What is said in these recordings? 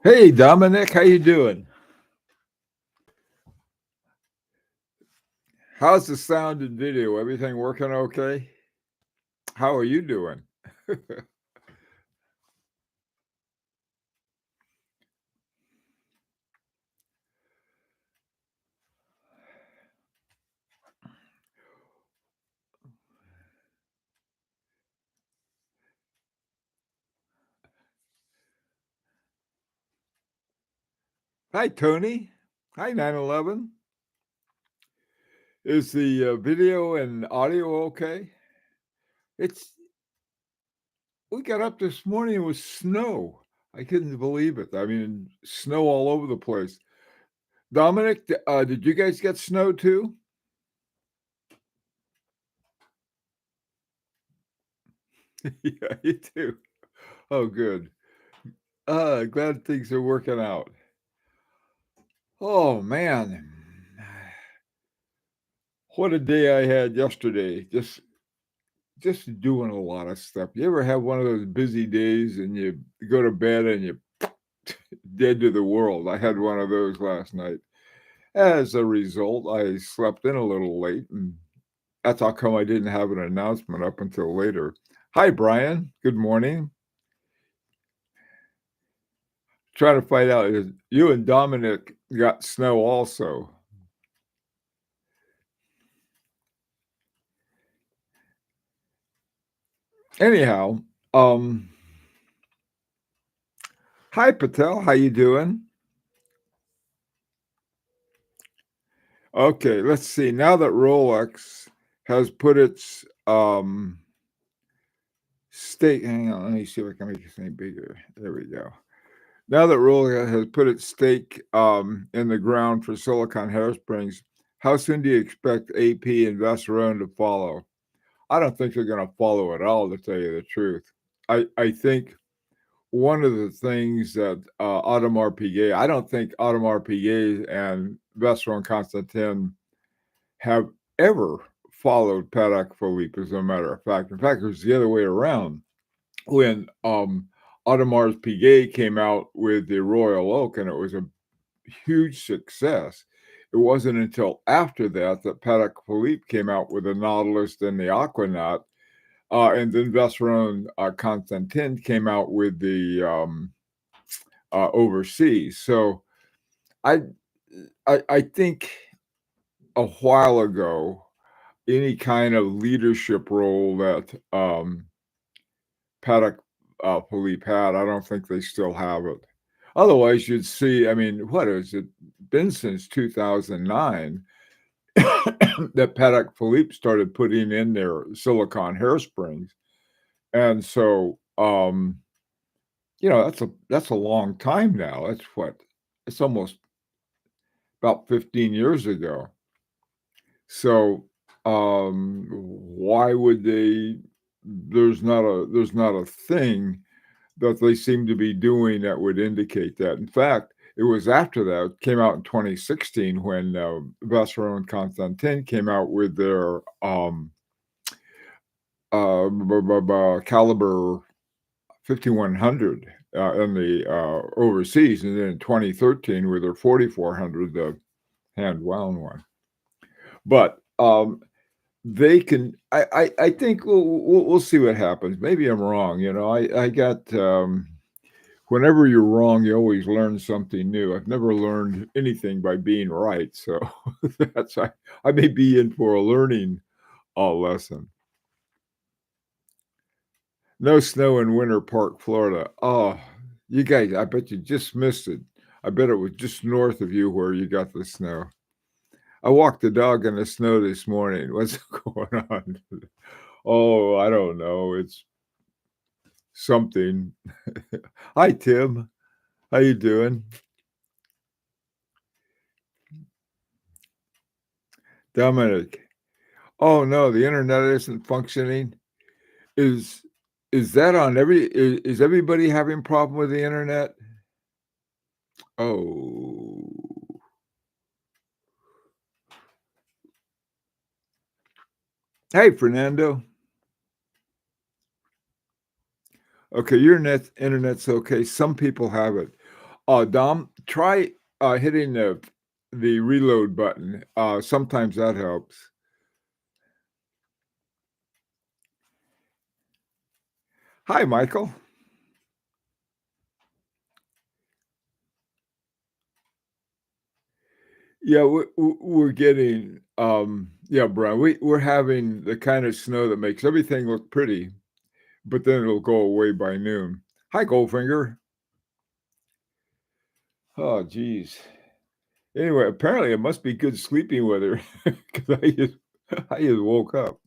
Hey, Dominic, how you doing? How's the sound and video? Everything working okay? How are you doing? Hi, Tony. Hi, 911. Is the video and audio okay? It's we got up this morning with snow. I couldn't believe it. I mean, snow all over the place. Dominic, did you guys get snow too? Yeah, you too. Oh, good. Glad things are working out. Oh man, what a day I had yesterday. Just doing a lot of stuff. You ever have one of those busy days and you go to bed and you're dead to the world? I had one of those last night. As a result, I slept in a little late, and that's how come I didn't have an announcement up until later. Hi, Brian. Good morning. Trying to find out is you and Dominic got snow also. Anyhow, um, hi Patel, how you doing? Okay, let's see. Now that Rolex has put its stake, hang on, let me see if I can make this thing bigger. There we go. Now that Rolex has put its stake in the ground for silicon hairsprings, how soon do you expect AP and Vacheron to follow? I don't think they're going to follow at all, to tell you the truth. I think one of the things that Audemars Piguet, I don't think Audemars Piguet and Vacheron Constantin have ever followed Patek Philippe, as a matter of fact. In fact, it was the other way around. When Audemars Piguet came out with the Royal Oak and it was a huge success, it wasn't until after that that Patek Philippe came out with the Nautilus and the Aquanaut, and then Vacheron Constantin came out with the Overseas. So I, I think a while ago, any kind of leadership role that Patek Philippe had, I don't think they still have it. Otherwise, you'd see, I mean, what has it been since 2009 that Patek Philippe started putting in their silicon hairsprings? And so, that's a long time now. That's what it's almost about 15 years ago. So, why would they? There's not a thing that they seem to be doing that would indicate that. In fact, it was after that came out in 2016 when Vacheron and Constantin came out with their caliber 5100 in the overseas, and then in 2013 with their 4400, the hand wound one. But they can. I think we'll see what happens. Maybe I'm wrong. I got. Whenever you're wrong, you always learn something new. I've never learned anything by being right, so I may be in for a learning lesson. No snow in Winter Park, Florida. Oh, you guys, I bet you just missed it. I bet it was just north of you where you got the snow. I walked the dog in the snow this morning. What's going on? Oh, I don't know. It's something. Hi, Tim. How you doing? Dominic. Oh no, the internet isn't functioning. Is is that on is everybody having problem with the internet? Oh. Hey, Fernando. Okay, your internet's okay. Some people have it. Dom, try hitting the reload button. Sometimes that helps. Hi, Michael. Yeah, we're getting yeah, Brian. We're having the kind of snow that makes everything look pretty, but then it'll go away by noon. Hi, Goldfinger. Oh, geez. Anyway, apparently it must be good sleeping weather because I just woke up.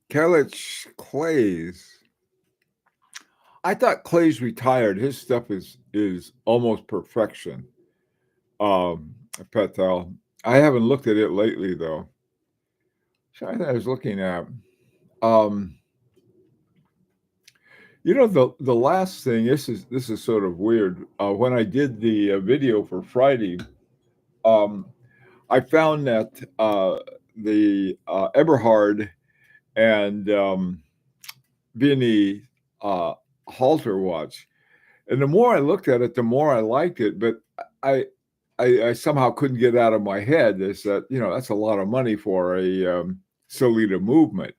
Kellich Clays. I thought Clay's retired. His stuff is almost perfection. Petal. I haven't looked at it lately though. So I was looking at um the last thing. This is sort of weird. When I did the video for Friday, um, I found that the Eberhard and Vinny uh, halter watch. And the more I looked at it, the more I liked it. But I, I somehow couldn't get out of my head is that that's a lot of money for a Solita movement.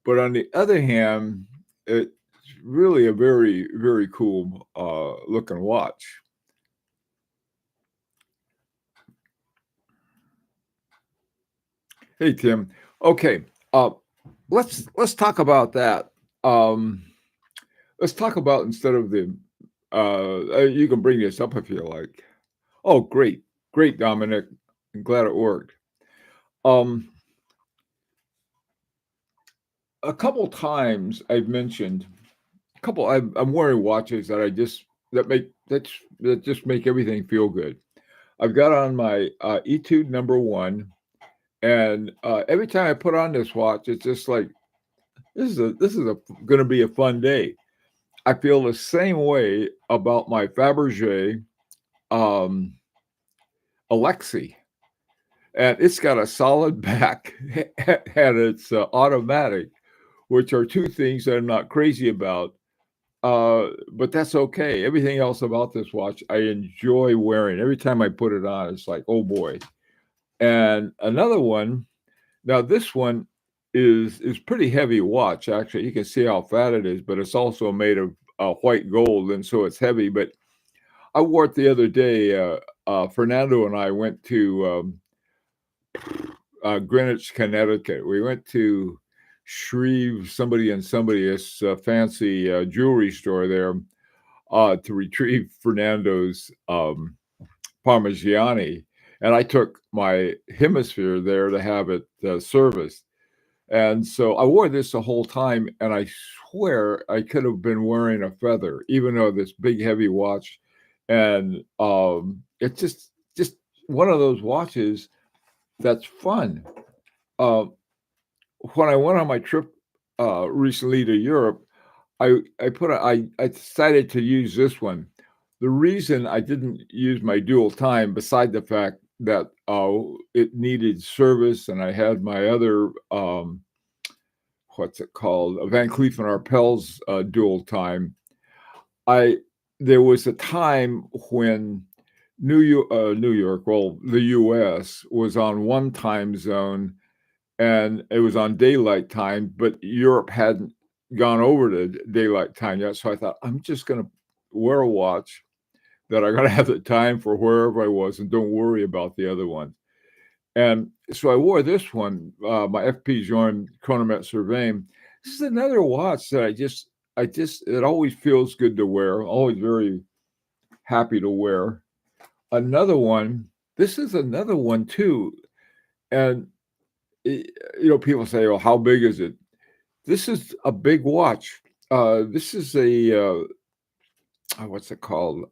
But on the other hand, it's really a very very cool looking watch. Hey Tim, okay, uh, let's talk about that. Um, let's talk about instead of the. You can bring this up if you like. Oh, great, great, Dominic. I'm glad it worked. Um, a couple times I've mentioned a couple. I'm wearing watches that I just that just make everything feel good. I've got on my Etude number one, and every time I put on this watch, it's just like this is going to be a fun day. I feel the same way about my Fabergé um, Alexi, and it's got a solid back and it's automatic, which are two things that I'm not crazy about. But that's okay. Everything else about this watch I enjoy wearing. Every time I put it on, it's like, oh boy. And another one, now this one is pretty heavy watch, actually. You can see how fat it is, but it's also made of white gold, and so it's heavy. But I wore it the other day. Fernando and I went to Greenwich, Connecticut. We went to Shreve, somebody and somebody, this fancy jewelry store there to retrieve Fernando's Parmigiani. And I took my hemisphere there to have it serviced. And so I wore this the whole time, and I swear I could have been wearing a feather, even though this big heavy watch. And it's just one of those watches that's fun. Uh, when I went on my trip recently to Europe, I decided to use this one. The reason I didn't use my dual time, beside the fact that it needed service, and I had my other what's it called, Van Cleef and Arpels dual time. I There was a time when New York, well, the U.S. was on one time zone and it was on daylight time, but Europe hadn't gone over to daylight time yet. So I thought, I'm just going to wear a watch that I'm going to have the time for wherever I was and don't worry about the other ones. And so I wore this one, my FP Journe Chronomet Surveying. This is another watch that it always feels good to wear, always very happy to wear. Another one, this is another one too. And people say, "Oh, how big is it?" This is a big watch. This is a what's it called?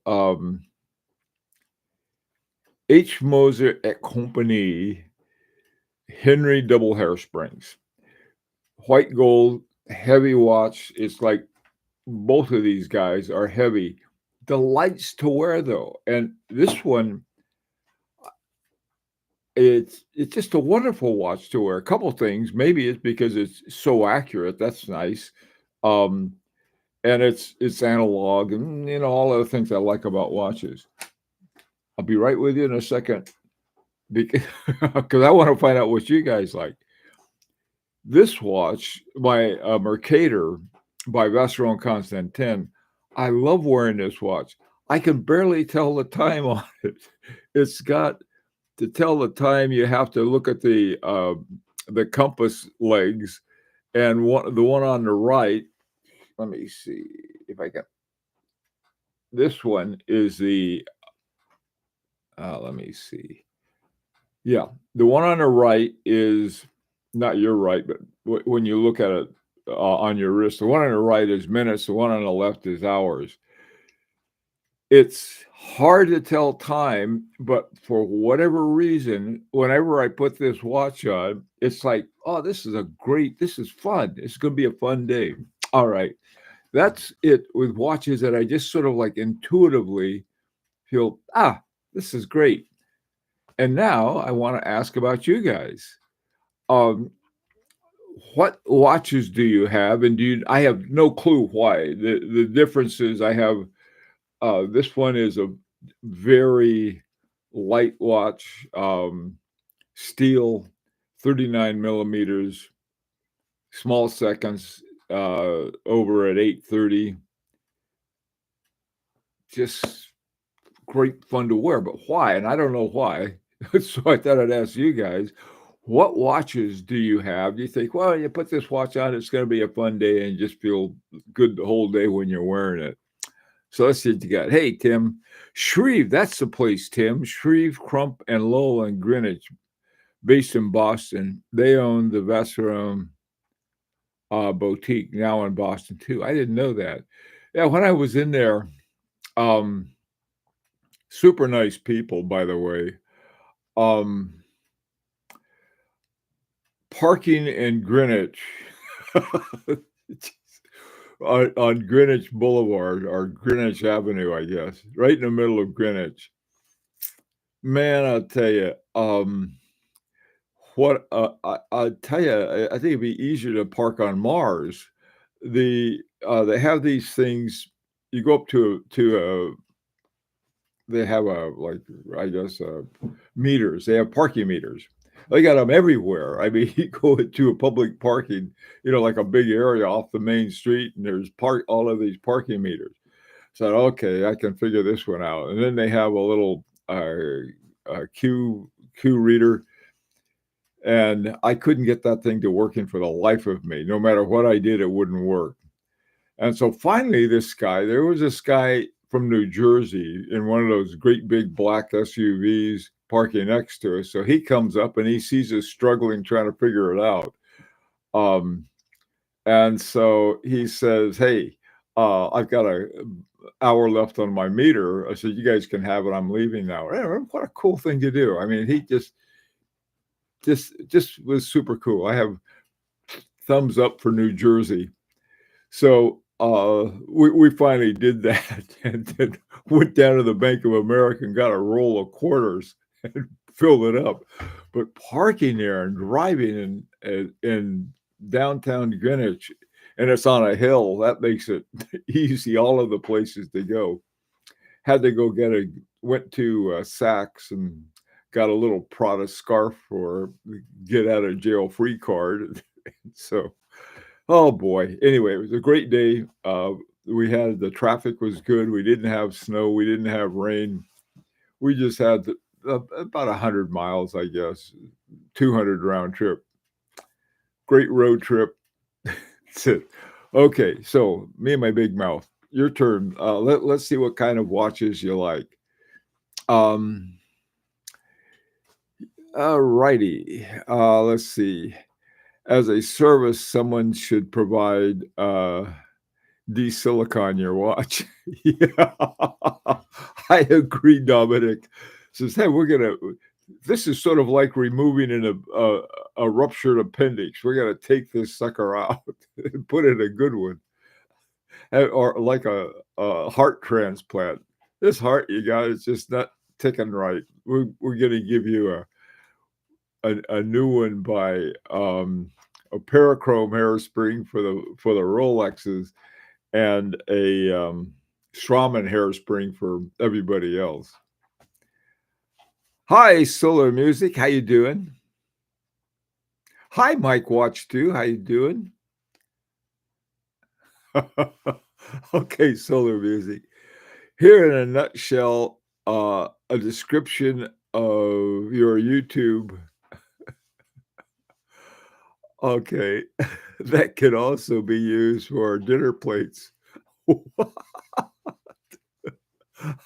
H. Moser et Compagnie Henry double hairsprings, white gold, heavy watch. It's like both of these guys are heavy. Delights to wear though, and this one, it's just a wonderful watch to wear. A couple things. Maybe it's because it's so accurate. That's nice. Um, and it's analog and all of the things I like about watches. I'll be right with you in a second because I want to find out what you guys like. This watch by Mercator by Vacheron Constantin, I love wearing this watch. I can barely tell the time on it. It's got to tell the time. You have to look at the compass legs, and the one on the right. Let me see if I can. This one is the. Let me see. Yeah, the one on the right is not your right, but when you look at it on your wrist, the one on the right is minutes. The one on the left is hours. It's hard to tell time, but for whatever reason, whenever I put this watch on, it's like, oh, this is fun. It's going to be a fun day. All right. That's it with watches that I just sort of like intuitively feel, this is great. And now I want to ask about you guys. Um, what watches do you have? And I have no clue why. The difference is I have this one is a very light watch, steel, 39 millimeters, small seconds, over at 8:30. Just great fun to wear, but why? And I don't know why. So I thought I'd ask you guys, what watches do you have? You think, well, you put this watch on, it's going to be a fun day and just feel good the whole day when you're wearing it. So let's see what you got. Hey, Tim. Shreve, that's the place, Tim. Shreve, Crump, and Lowell and Greenwich, based in Boston. They own the Vacheron boutique now in Boston, too. I didn't know that. Yeah, when I was in there, um, super nice people, by the way. Parking in Greenwich on Greenwich Boulevard or Greenwich Avenue, I guess, right in the middle of Greenwich. Man, I'll tell you, I'll tell you, I think it'd be easier to park on Mars. They have these things. You go up they have meters. They have parking meters. They got them everywhere. I mean, you go to a public parking, like a big area off the main street, and there's all of these parking meters. So, okay, I can figure this one out. And then they have a little queue reader, and I couldn't get that thing to working for the life of me. No matter what I did, it wouldn't work. And so finally, there was this guy from New Jersey in one of those great big black SUVs parking next to us. So he comes up and he sees us struggling, trying to figure it out. And so he says, hey, I've got an hour left on my meter. I said, you guys can have it. I'm leaving now. What a cool thing to do. I mean, he just was super cool. I have thumbs up for New Jersey. So we finally did that and then went down to the Bank of America and got a roll of quarters and filled it up. But parking there and driving in downtown Greenwich, and it's on a hill, that makes it easy, all of the places to go. Had to went to Saks and got a little Prada scarf for get out of jail free card. So, oh boy. Anyway, it was a great day. The traffic was good. We didn't have snow. We didn't have rain. We just had about 100 miles, I guess, 200 round trip. Great road trip. That's it. Okay, so me and my big mouth. Your turn. Let's see what kind of watches you like. All righty. Let's see. As a service, someone should provide de-silicon your watch. Yeah, I agree, Dominic. Says, hey, this is sort of like removing a ruptured appendix. We're going to take this sucker out and put in a good one. Or like a heart transplant. This heart you got is just not ticking right. We're going to give you a new one by a parachrome hairspring for the Rolexes and a Straumann hairspring for everybody else. Hi, Solar Music. How you doing? Hi, Mike Watch 2. How you doing? Okay, Solar Music. Here in a nutshell, a description of your YouTube. Okay, that can also be used for dinner plates.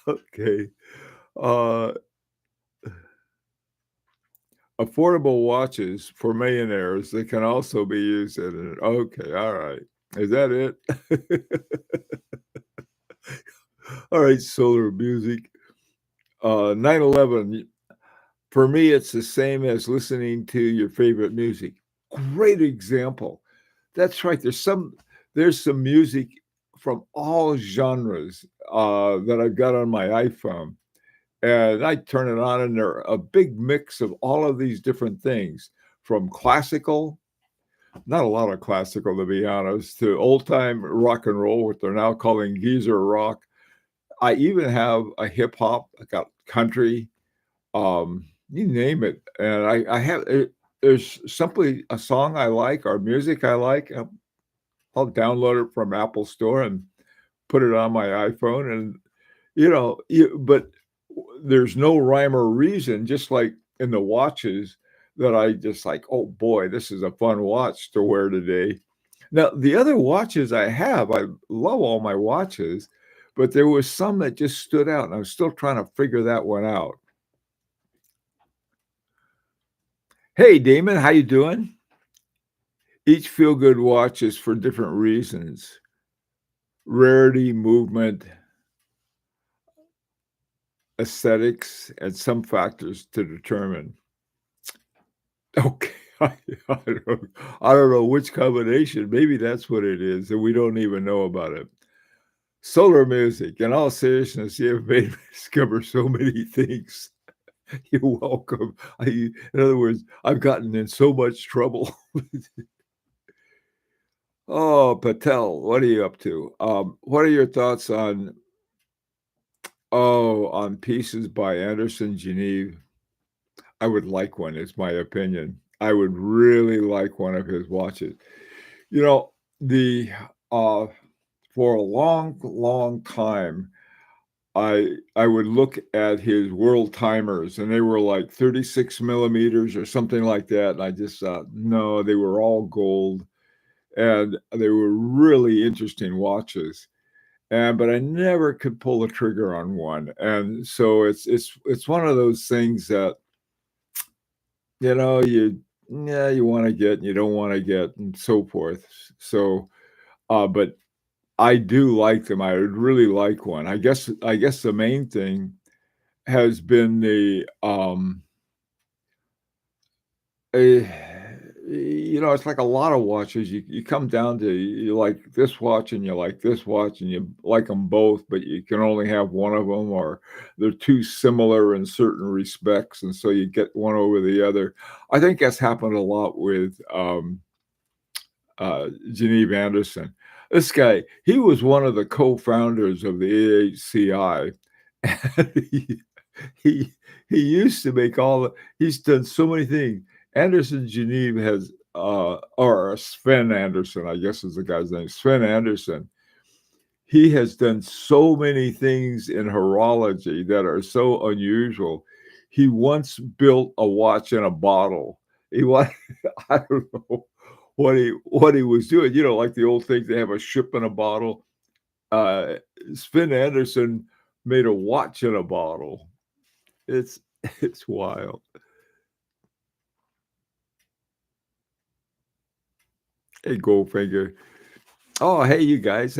Okay. Uh, affordable watches for millionaires that can also be used in it. Okay, all right. Is that it? All right, Solar Music. 9/11, for me, it's the same as listening to your favorite music. Great example. That's right. There's some music from all genres that I've got on my iPhone. And I turn it on, and they're a big mix of all of these different things, from classical, not a lot of classical, to be honest, to old-time rock and roll, what they're now calling geezer rock. I even have a hip hop. I got country, you name it. And I have it, there's simply a song I like or music I like. I'll download it from Apple Store and put it on my iPhone, and but there's no rhyme or reason. Just like in the watches that I just like, oh boy, this is a fun watch to wear today. Now, the other watches I have, I love all my watches, but there was some that just stood out, and I'm still trying to figure that one out. Hey, Damon, how you doing? Each feel-good watch is for different reasons: rarity, movement, aesthetics, and some factors to determine. Okay, I don't know which combination. Maybe that's what it is, and we don't even know about it. Solar Music. In all seriousness, you have made me discover so many things. You're welcome. In other words, I've gotten in so much trouble. Oh, Patel, what are you up to? What are your thoughts on pieces by Anderson Genève? I would like one, is my opinion. I would really like one of his watches. You know, the uh for a long, long time, I would look at his world timers, and they were like 36 millimeters or something like that. And I just thought, no, they were all gold, and they were really interesting watches. And but I never could pull the trigger on one. And so it's one of those things that you want to get and you don't want to get, and so forth. So but I do like them. I would really like one. I guess the main thing has been eh, it's like a lot of watches. You come down to, you like this watch and you like this watch and you like them both, but you can only have one of them, or they're too similar in certain respects, and so you get one over the other. I think that's happened a lot with Genève Anderson. This guy, he was one of the co-founders of the AHCI. And he he used to make he's done so many things. Anderson Genève has or Sven Anderson, I guess is the guy's name. Sven Anderson. He has done so many things in horology that are so unusual. He once built a watch in a bottle. He was, I don't know what he was doing. Like the old thing, they have a ship in a bottle. Uh, Sven Anderson made a watch in a bottle. It's it's wild. Hey, Goldfinger. Oh, hey, you guys.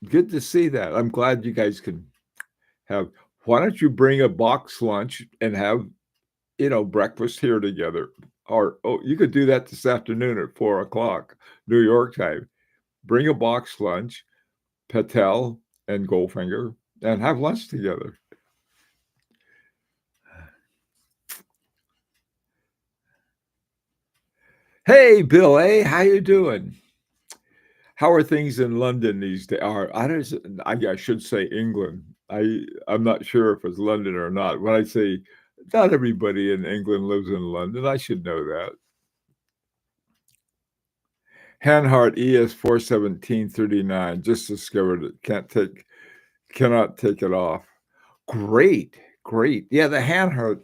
Good to see that. I'm glad you guys can have. Why don't you bring a box lunch and have breakfast here together? Or you could do that this afternoon at 4 o'clock, New York time. Bring a box lunch, Patel and Goldfinger, and have lunch together. Hey, Bill A, how you doing? How are things in London these days? Or I should say England. I'm not sure if it's London or not. When I say not everybody in England lives in London, I should know that. Hanhart ES 41739 just discovered it. Cannot take it off. Great, great. Yeah, the Hanhart.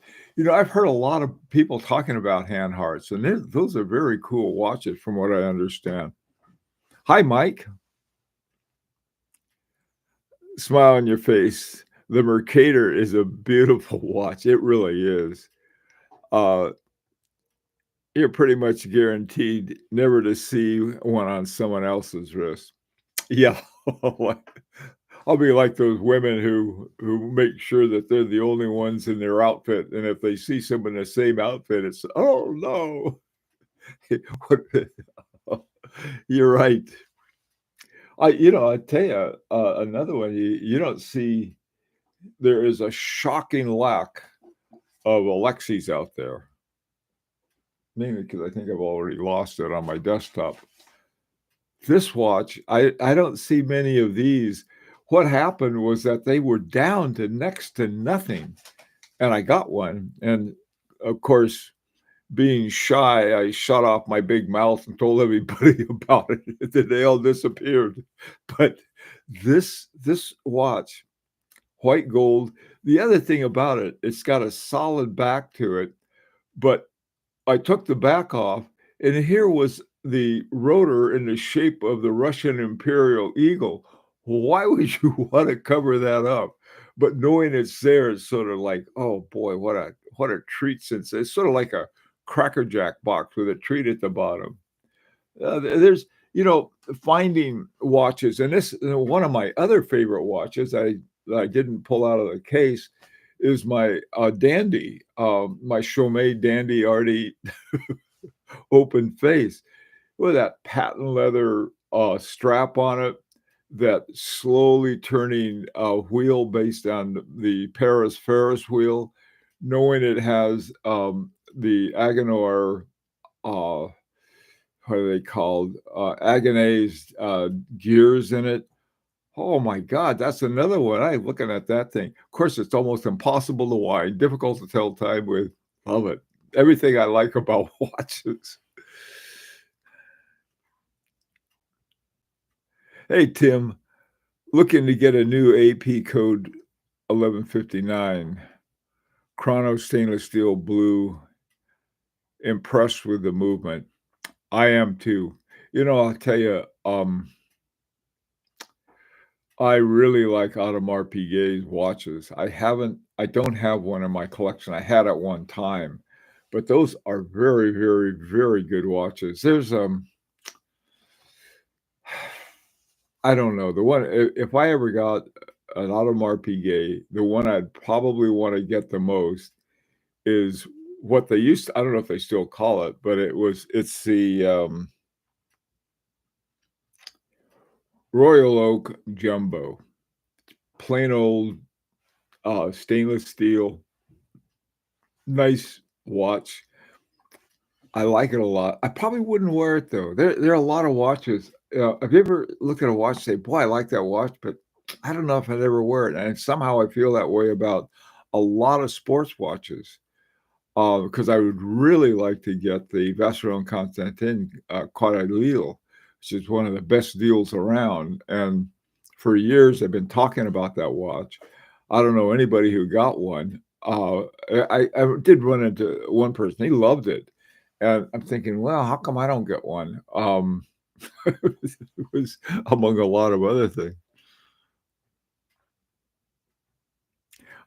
I've heard a lot of people talking about Hanharts, and those are very cool watches, from what I understand. Hi, Mike. Smile on your face. The Mercator is a beautiful watch. It really is. Uh, you're pretty much guaranteed never to see one on someone else's wrist. Yeah. I'll be like those women who make sure that they're the only ones in their outfit, and if they see someone in the same outfit, it's, "Oh, no." You're right. I tell you, another one, you don't see there is a shocking lack of Alexis out there, mainly because I think I've already lost it on my desktop. This watch, I don't see many of these. What happened was that they were down to next to nothing, and I got one. And of course, being shy, I shut off my big mouth and told everybody about it. Then they all disappeared. But this watch, white gold. The other thing about it, it's got a solid back to it, but I took the back off, and here was the rotor in the shape of the Russian Imperial Eagle. Why would you want to cover that up? But knowing it's there, it's sort of like, oh boy, what a treat! Since it's sort of like a Cracker Jack box with a treat at the bottom. There's finding watches, and this one of my other favorite watches I didn't pull out of the case is my Dandy, my Chaumet Dandy Arty open face with that patent leather strap on it, that slowly turning wheel based on the Paris Ferris wheel, knowing it has the Agenor, what are they called? Agonized gears in it. Oh my God, that's another one. I'm looking at that thing. Of course, it's almost impossible to wind, difficult to tell time with. Love it. Everything I like about watches. Hey, Tim, looking to get a new AP code 1159, chrono stainless steel blue, impressed with the movement. I am too. I'll tell you, I really like Audemars Piguet's watches. I don't have one in my collection. I had at one time, but those are very, very, very good watches. There's I don't know, the one, if I ever got an Audemars Piguet, the one I'd probably want to get the most is what they used to, I don't know if they still call it, but it's the Royal Oak Jumbo, plain old stainless steel, nice watch. I like it a lot. I probably wouldn't wear it though. There are a lot of watches. Have you ever looked at a watch and say, "Boy, I like that watch," but I don't know if I'd ever wear it. And somehow I feel that way about a lot of sports watches. Because I would really like to get the Vacheron Constantin Quadrille, which is one of the best deals around. And for years, I've been talking about that watch. I don't know anybody who got one. I did run into one person. He loved it. And I'm thinking, well, how come I don't get one? It was among a lot of other things.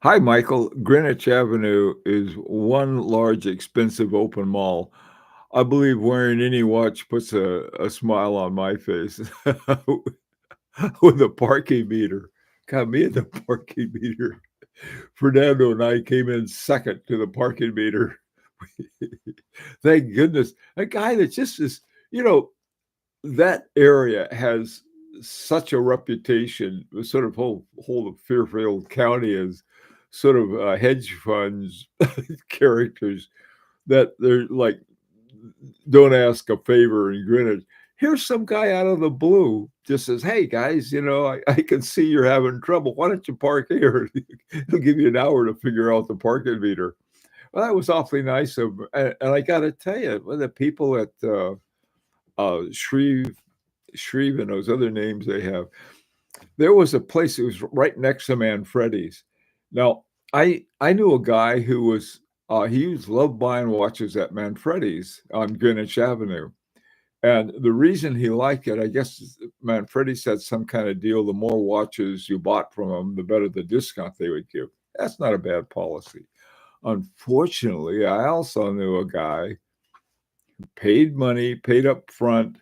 Hi, Michael. Greenwich Avenue is one large, expensive open mall. I believe wearing any watch puts a smile on my face with a parking meter. Got me at the parking meter. Fernando and I came in second to the parking meter. Thank goodness. A guy that just is, you know, that area has such a reputation, the sort of whole of Fairfield County is sort of hedge funds characters that they're like don't ask a favor in Greenwich. Here's some guy out of the blue just says, "Hey guys, I can see you're having trouble. Why don't you park here?" He'll give you an hour to figure out the parking meter. Well, that was awfully nice of him. And I got to tell you, well, the people at Shreve and those other names they have, there was a place that was right next to Manfredi's. Now, I knew a guy who was loved buying watches at Manfredi's on Greenwich Avenue. And the reason he liked it, I guess Manfredi's had some kind of deal. The more watches you bought from them, the better the discount they would give. That's not a bad policy. Unfortunately, I also knew a guy who paid up front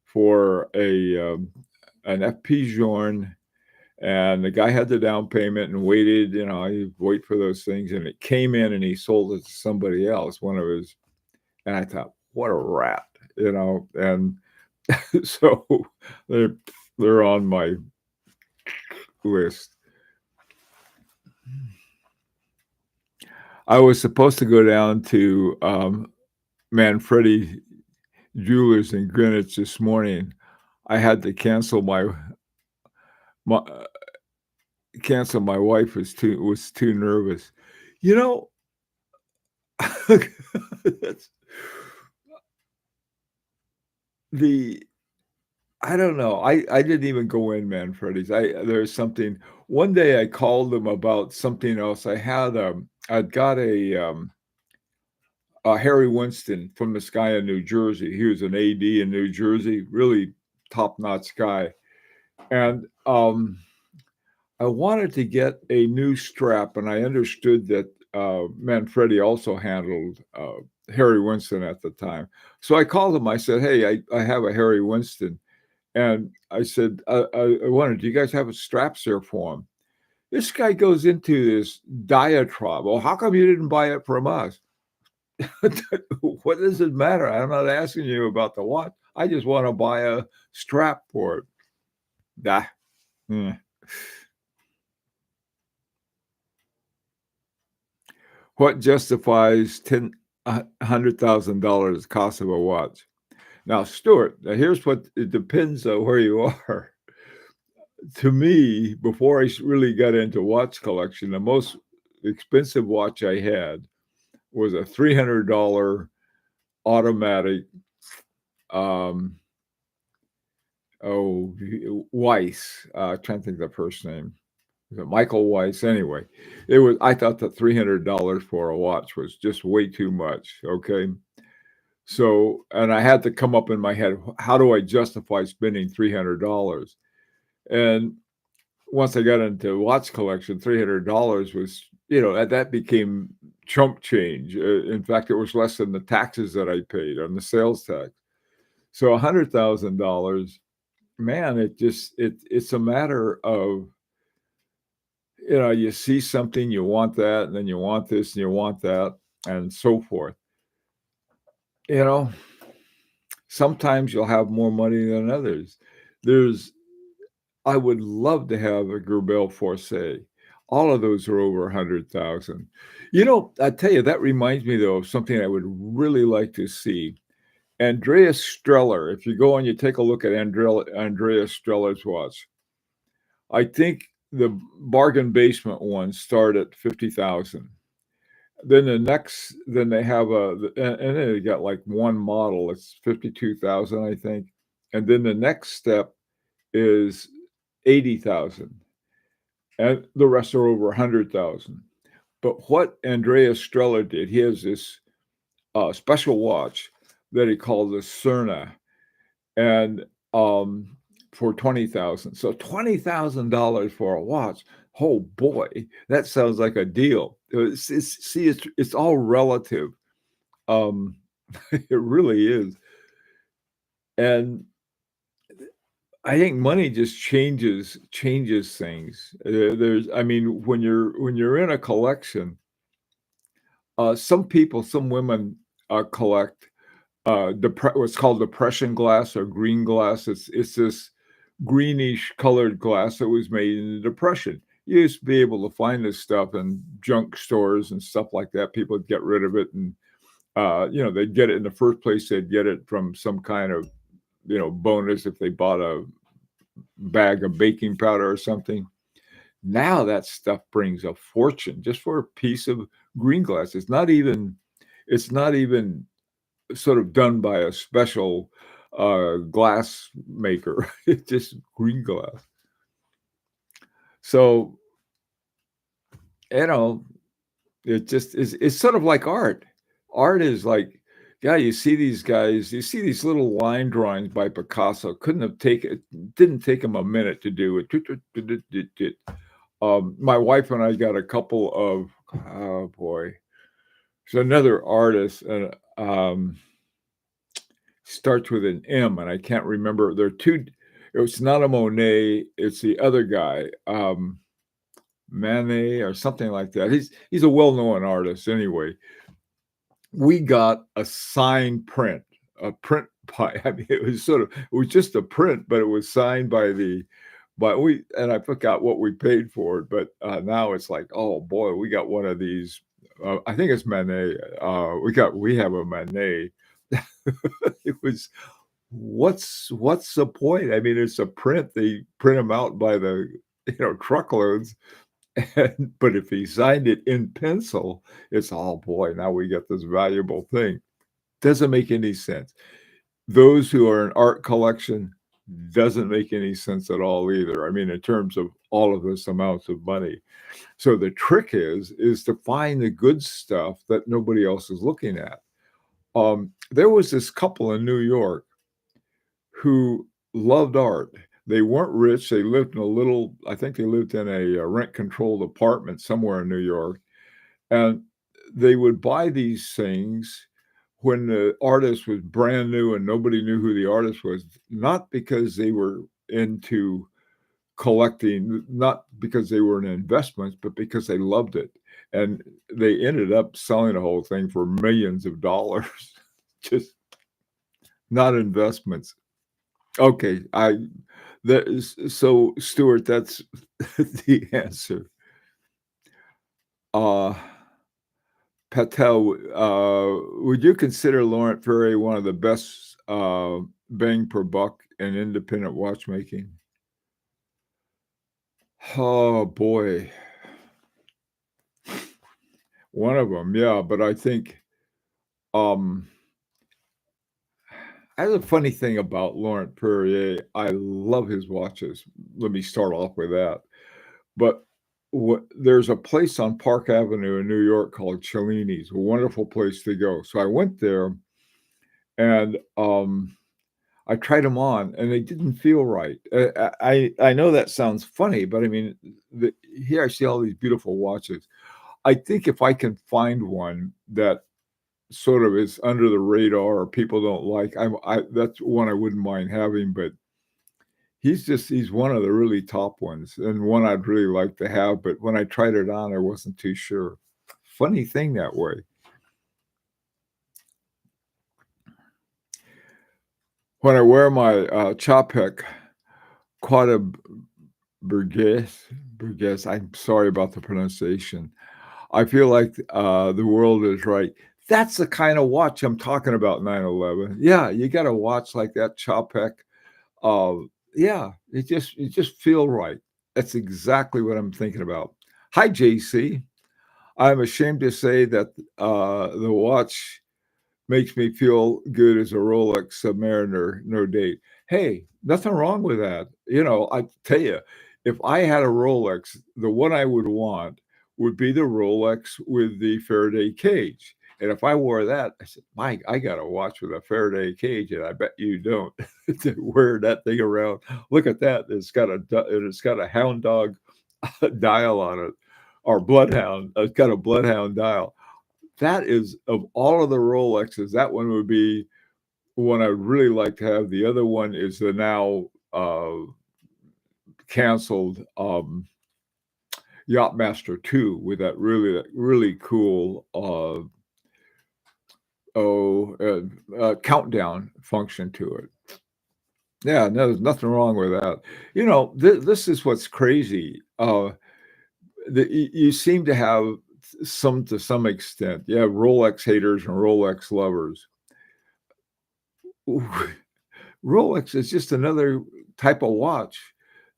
for an FP Journe, and the guy had the down payment and waited. He wait for those things, and it came in, and he sold it to somebody else. And I thought, what a rat, and so they're on my list. I was supposed to go down to Manfredi Jewelers in Greenwich this morning. I had to cancel my wife was too nervous. That's I don't know. I didn't even go in Manfredi's. There's something. One day I called them about something else. I'd got a Harry Winston from this guy in New Jersey. He was an AD in New Jersey, really top-notch guy. And I wanted to get a new strap, and I understood that Manfredi also handled Harry Winston at the time. So I called him. I said, "Hey, I have a Harry Winston." And I said, I wondered, do you guys have straps there for him? This guy goes into this diatribe. Well, how come you didn't buy it from us? What does it matter? I'm not asking you about the watch. I just want to buy a strap for it. What justifies $100,000 cost of a watch? Now, Stuart, here's what it depends on where you are. To me, before I really got into watch collection, the most expensive watch I had was a $300 automatic Weiss. Trying to think of the first name. Was it Michael Weiss? Anyway, I thought that $300 for a watch was just way too much. Okay. So, and I had to come up in my head, how do I justify spending $300? And once I got into watch collection, $300 was, that became chump change. In fact, it was less than the taxes that I paid on the sales tax. So $100,000, man, it's a matter of, you see something, you want that, and then you want this, and you want that, and so forth. Sometimes you'll have more money than others. I would love to have a Gerbel Forcé. All of those are over 100,000. I tell you, that reminds me though of something I would really like to see. Andreas Streller. If you go and you take a look at Andreas Streller's watch, I think the bargain basement ones start at 50,000. Then they have and then they got like one model. It's 52,000, I think. And then the next step is 80,000, and the rest are over 100,000. But what Andreas Streller did, he has this special watch that he called the Cerna, and for 20,000. So $20,000 for a watch. Oh boy, that sounds like a deal. It's all relative. It really is. And I think money just changes things. When you're in a collection, some women collect what's called depression glass or green glass. It's this greenish colored glass that was made in the Depression. You used to be able to find this stuff in junk stores and stuff like that. People would get rid of it and they'd get it in the first place. They'd get it from some kind of, bonus if they bought a bag of baking powder or something. Now that stuff brings a fortune just for a piece of green glass. It's not even sort of done by a special glass maker. It's just green glass. So, you know, it just is, it's sort of like art. Art is like, yeah, you see these guys, you see these little line drawings by Picasso. Didn't take him a minute to do it. My wife and I got a couple of, oh boy, there's another artist, and starts with an M, and I can't remember. There are two. It's not a Monet. It's the other guy, Manet or something like that. He's a well-known artist anyway. We got a signed print, a print by. I mean, it was just a print, but it was signed by and I forgot what we paid for it, but now it's like, oh boy, we got one of these. I think it's Manet. We have a Manet. It was, what's the point? I mean, it's a print. They print them out by the truckloads, but if he signed it in pencil, it's, oh boy, now we get this valuable thing. Doesn't make any sense. Those who are an art collection, doesn't make any sense at all either. I mean, in terms of all of this amounts of money. So the trick is to find the good stuff that nobody else is looking at. There was this couple in New York who loved art. They weren't rich. They lived in I think they lived in a rent-controlled apartment somewhere in New York. And they would buy these things when the artist was brand new and nobody knew who the artist was, not because they were into collecting, not because they were in investments, but because they loved it. And they ended up selling the whole thing for millions of dollars. Just not investments. Okay, so Stuart, that's the answer. Patel, would you consider Laurent Ferré one of the best bang per buck in independent watchmaking? Oh boy, one of them, yeah. But I think that's a funny thing about Laurent Perrier. I love his watches. Let me start off with that. But there's a place on Park Avenue in New York called Cellini's, a wonderful place to go. So I went there, and I tried them on, and they didn't feel right. I know that sounds funny, but I mean, here I see all these beautiful watches. I think if I can find one that sort of is under the radar or people don't like, that's one I wouldn't mind having. But he's one of the really top ones, and one I'd really like to have. But when I tried it on, I wasn't too sure. Funny thing that way. When I wear my Chapek Burgess, I'm sorry about the pronunciation. I feel like the world is right. That's the kind of watch I'm talking about, 911. Yeah, you got a watch like that, Chapek. Yeah, it just feel right. That's exactly what I'm thinking about. Hi, JC. I'm ashamed to say that the watch makes me feel good as a Rolex Submariner, no date. Hey, nothing wrong with that. I tell you, if I had a Rolex, the one I would want would be the Rolex with the Faraday cage. And if I wore that, I said, Mike, I got a watch with a Faraday cage, and I bet you don't. To wear that thing around. Look at that. It's got a hound dog dial on it, or bloodhound. It's got a bloodhound dial. That is, of all of the Rolexes, that one would be one I would really like to have. The other one is the now canceled Yachtmaster 2 with that really cool countdown function to it. Yeah, no, there's nothing wrong with that. This is what's crazy. You seem to have some to some extent. You have Rolex haters and Rolex lovers. Rolex is just another type of watch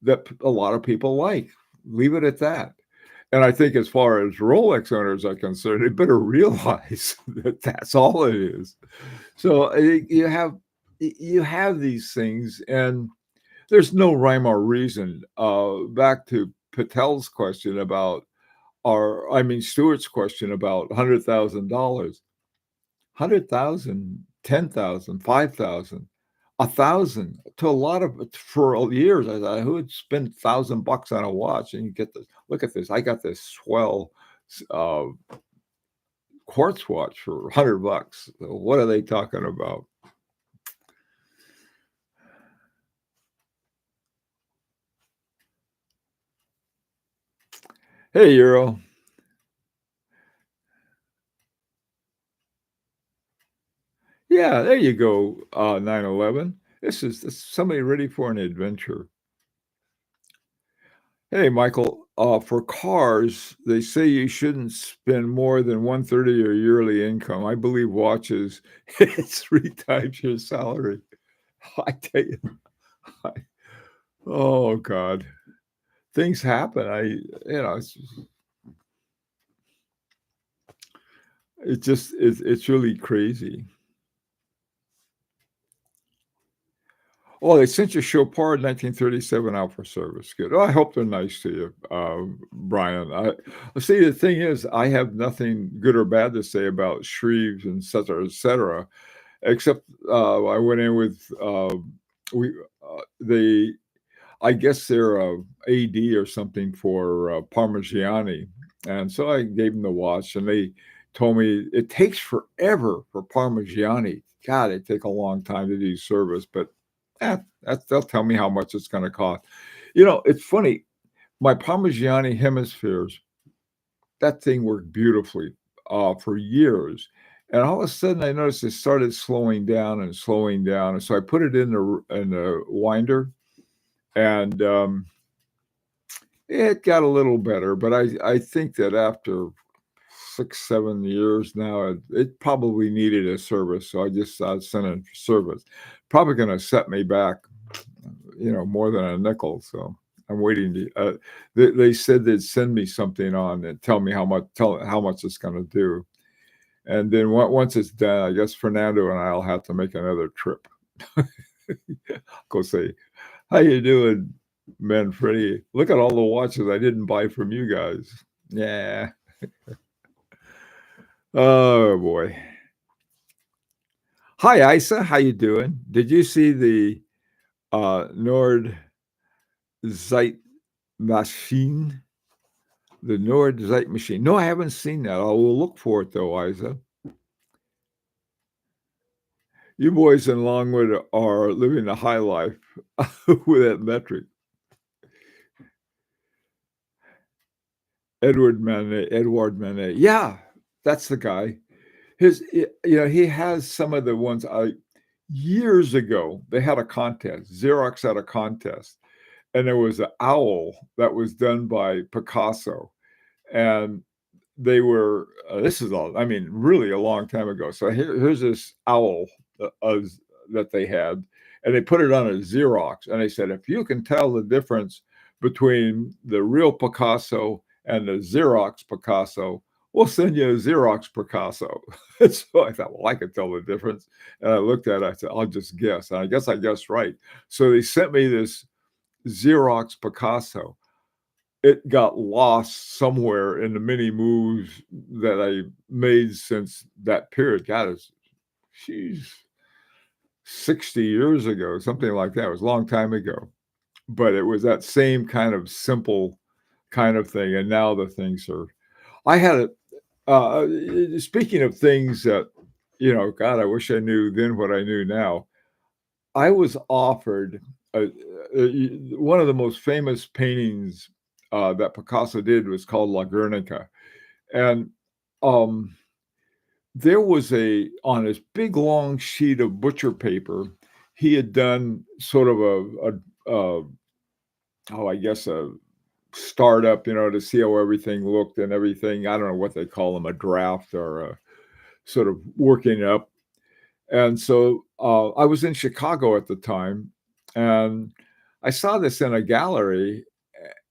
that a lot of people like. Leave it at that. And I think as far as Rolex owners are concerned, they better realize that that's all it is. So you have these things, and there's no rhyme or reason. Back to Patel's question about, Stewart's question about $100,000, 100,000, 10,000, 5,000, 1,000. To a lot of for years, I thought, who would spend $1,000 on a watch? And you get this. Look at this. I got this swell uh, quartz watch for $100. What are they talking about? Hey, Euro. Yeah, there you go. 9/11. This is somebody ready for an adventure. Hey, Michael. For cars, they say you shouldn't spend more than 1/3 of your yearly income. I believe watches, it's 3 times your salary. I tell you, I, oh God, things happen. It's really crazy. Oh, they sent your Chopard 1937 out for service. Good. Oh, I hope they're nice to you, Brian. See, the thing is, I have nothing good or bad to say about Shreves and et cetera, except I went in with we they I guess they're a AD or something for Parmigiani, and so I gave them the watch, and they told me it takes forever for Parmigiani. God, it take a long time to do service, but they'll tell me how much it's going to cost. It's funny. My Parmigiani hemispheres, that thing worked beautifully for years. And all of a sudden, I noticed it started slowing down and slowing down. And so I put it in the winder, and it got a little better. But I think that after 6, 7 years now, it probably needed a service. So I just sent it for service. Probably going to set me back, more than a nickel. So I'm waiting to. They said they'd send me something on and tell me how much it's going to do, and then once it's done, I guess Fernando and I'll have to make another trip. Go say, "How you doing, Manfredi? Look at all the watches I didn't buy from you guys." Yeah. Oh boy. Hi, Isa. How you doing? Did you see the Nord Zeit machine? The Nord Zeit machine. No, I haven't seen that. I will look for it though, Isa. You boys in Longwood are living a high life with that metric. Edward Manet. Yeah, that's the guy. He has some of the ones years ago, they had a contest. Xerox had a contest, and there was an owl that was done by Picasso. And they were, this is really a long time ago. So here's this owl that they had, and they put it on a Xerox. And they said, if you can tell the difference between the real Picasso and the Xerox Picasso, we'll send you a Xerox Picasso. So I thought, well, I could tell the difference. And I looked at it, I said, I'll just guess. And I guess I guessed right. So they sent me this Xerox Picasso. It got lost somewhere in the many moves that I made since that period. God, she's 60 years ago, something like that. It was a long time ago. But it was that same kind of simple kind of thing. And now the things are, I had it. Speaking of things that, God, I wish I knew then what I knew now. I was offered one of the most famous paintings that Picasso did was called La Guernica. And there was on this big long sheet of butcher paper, he had done sort of I guess a startup, to see how everything looked and everything. I don't know what they call them, a draft or a sort of working up. And so I was in Chicago at the time, and I saw this in a gallery,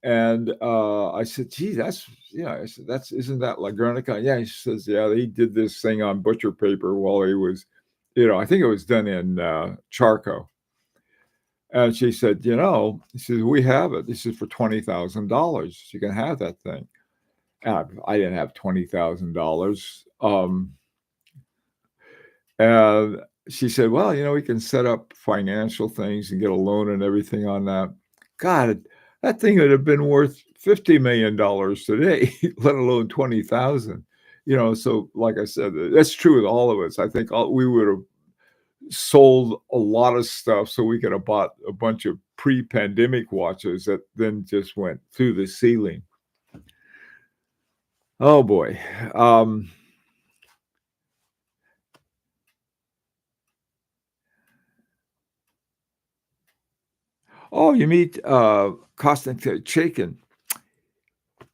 and I said, "Gee, that's yeah." I said, "That's isn't that La Guernica?" Yeah, he says, "Yeah, he did this thing on butcher paper while he was, I think it was done in charcoal." And she said, he says, "We have it. This is for $20,000. You can have that thing." And I didn't have $20,000. And she said, "Well, we can set up financial things and get a loan and everything on that." God, that thing would have been worth $50 million today, let alone 20,000. So like I said, that's true with all of us. I think we would have sold a lot of stuff so we could have bought a bunch of pre-pandemic watches that then just went through the ceiling. Oh boy. Oh, you meet Konstantin Chaikin.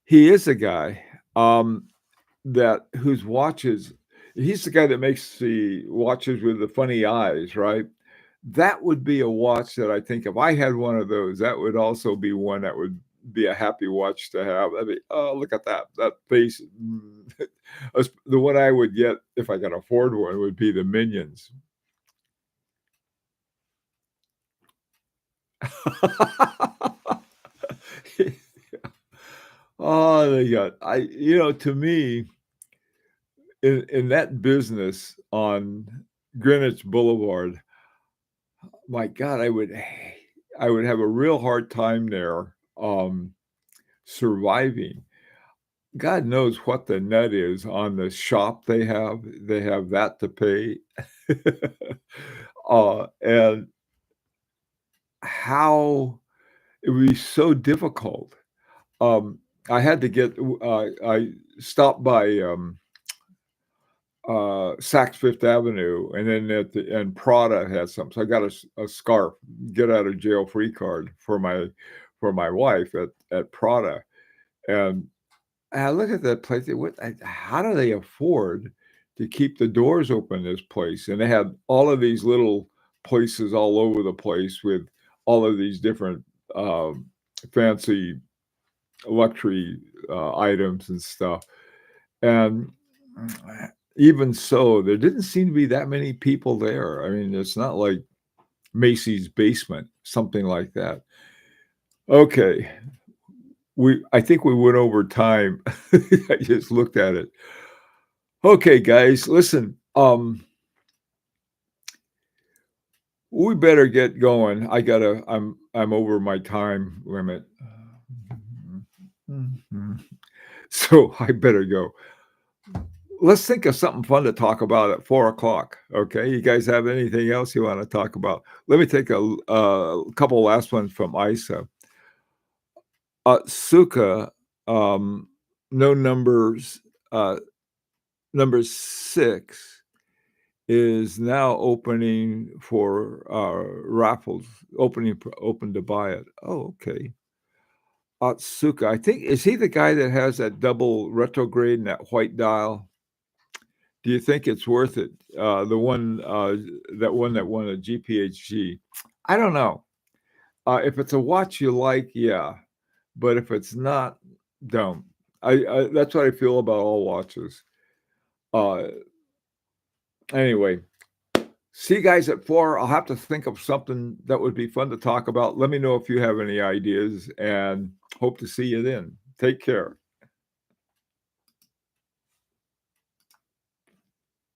He is a guy that whose watches. He's the guy that makes the watches with the funny eyes, right? That would be a watch that I think if I had one of those, that would also be one that would be a happy watch to have. I mean, oh, look at that face. The one I would get if I could afford one would be the Minions. Oh, they got to me, in that business on Greenwich Boulevard, my God, I would have a real hard time there, surviving. God knows what the net is on the shop they have. They have that to pay. And how it would be so difficult. I had to I stopped by, Saks Fifth Avenue, and then and Prada had some. So I got a scarf, get out of jail free card for my wife at Prada. And I look at that place, how do they afford to keep the doors open, this place? And they had all of these little places all over the place with all of these different, fancy luxury, items and stuff. And even so, there didn't seem to be that many people there. I mean, it's not like Macy's basement, something like that. Okay. I think we went over time. I just looked at it. Okay, guys, listen, we better get going. I'm over my time limit. So I better go. Let's think of something fun to talk about at 4:00. Okay, you guys have anything else you want to talk about? Let me take a couple last ones from Isa. Suka, no numbers. Number 6 is now opening for raffles. Open to buy it. Oh, okay. Otsuka, I think, is he the guy that has that double retrograde and that white dial? Do you think it's worth it? The one that won a GPHG. I don't know. If it's a watch you like, yeah, but if it's not, don't. I That's what I feel about all watches. Uh, anyway, see you guys at 4. I'll have to think of something that would be fun to talk about. Let me know if you have any ideas, and hope to see you then. Take care.